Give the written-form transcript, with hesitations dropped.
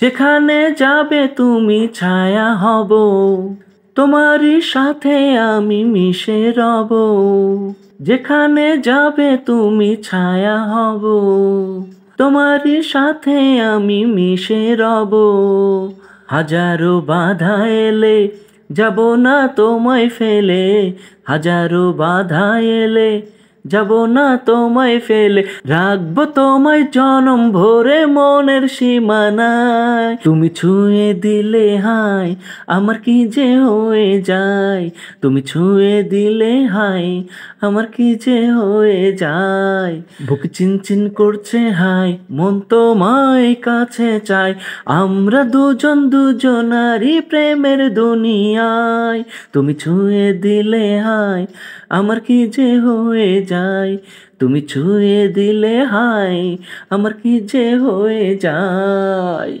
যেখানে যাবে তুমি ছায়া হব, তোমারই সাথে আমি মিশে রব। যেখানে যাবে তুমি ছায়া হব, তোমারই সাথে আমি মিশে রব। হাজারো বাধা এলে যাব না তোমায় ফেলে, হাজারো বাধা এলে যাব না তোমায় ফেলে, রাখবো তোমায় জনম ভরে মনের সীমানায়। তুমি ছুঁয়ে দিলে হায় আমার কি যে হয়ে যায়, তুমি ছুঁয়ে দিলে হায় আমার কি যে হয়ে যায়। বুক চিনচিন করছে হায়, মন তোমায় কাছে চায়, আমরা দুজন দুজনারই প্রেমের দুনিয়ায়। তুমি ছুঁয়ে দিলে হায় আমার কি যে হয়ে যায়, তুমি ছুঁয়ে দিলে হায় আমার কি যে হয়ে যায়।